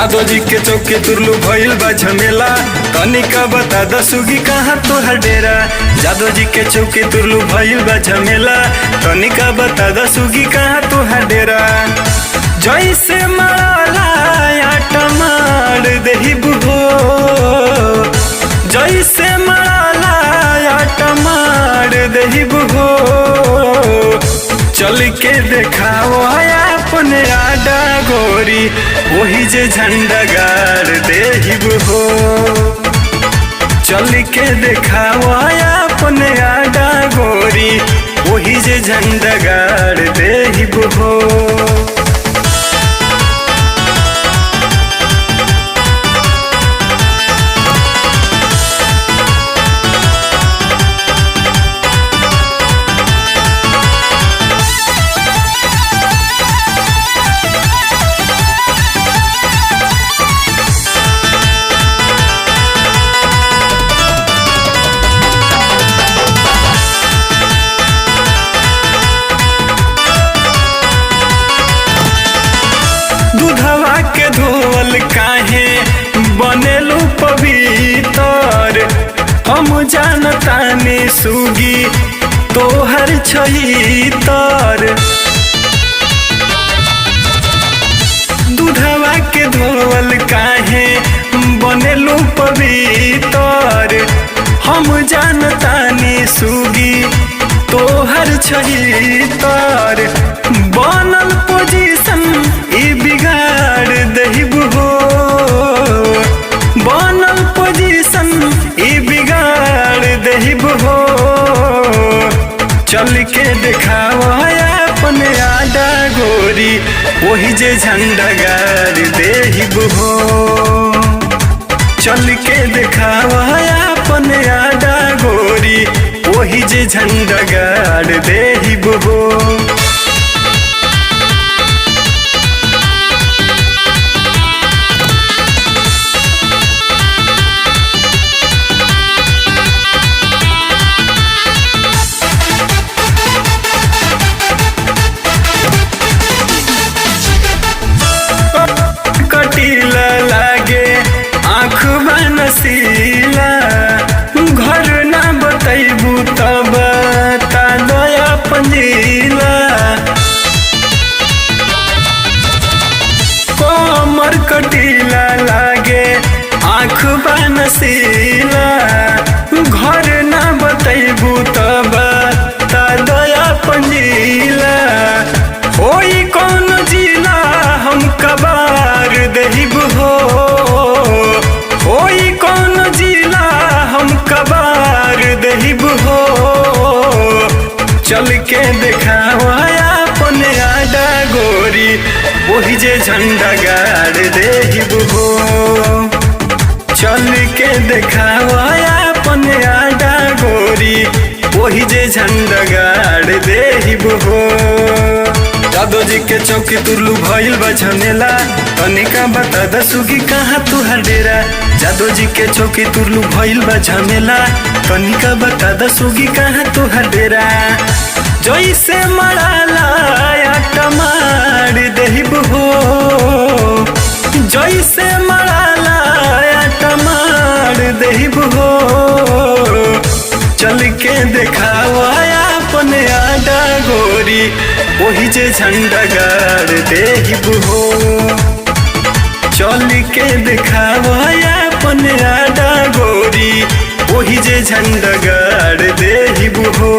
जादो जी के चौके तुरलू भइल बा झमेला, तनिका बता दसुगी कहाँ तोहर डेरा। जादो जी के चौके तुरलू भइल बा झमेला, तनिका बता दसुगी कहाँ तोहर डेरा। जैसे माला टमार देहिब हो, जैसे माला टमार देहिब हो, चल के देखाओ अपने आडा गोरी, वही जे झंडा गाड़ देहिब हो। चल के देखाओ अपने आडा गोरी, वही जे झंडा गाड़ देहिब हो। दूधवा के धोवल काहे बनेलू पवित्र, हम जानतानी सुगी तोहर छहितर। दूधवा के धोवल काहे बनेलू पवित्र, हम जानतानी सुगी तोहर छहितर। बनल पोजीशन ई बिगाड़ देहिब हो, बनल पोजीशन ई बिगाड़ देहिब हो। चल के देखाओ अपने आडा गोरी, वही जे झंडा गाड़ देहिब हो। चल के देखाओ अपने आडा गोरी, वही जे झंडा गाड़ देहिब हो। कटीला लागे आँख बनसीला, घर ना बतैबू तब बता दया पंजीला। कोमर कटीला लागे आँख बनसीला, घर ना बतैबू तब बता दया पंजीला। होई कौन जिला हम कबार देहिब हो, होई कौन जिला हम कबार देहिब हो। चल के देखाओ अपने आडा गोरी, वही जे झंडा गाड़ देहिब हो। चल के देखाओ अपने आडा गोरी, वही जे झंडा गाड़ देहिब हो। जादो जी के चौकी तुरलू भइल बा झमेला, तनिका बता दसुगी कहाँ तुहर डेरा। जादो जी के चौकी तुरलू भइल बा झमेला, तनिका बता दसुगी कहाँ तुहर डेरा। जैसे मराला टमार देहिब हो, जैसे मराला टमार देहिब हो। चल के देखाओ अपने आडा गोरी, वही जे झंडा गाड़ देहिब हो। चल के देखाओ अपने आडा गोरी, वही जे झंडा गाड़ देहिब हो।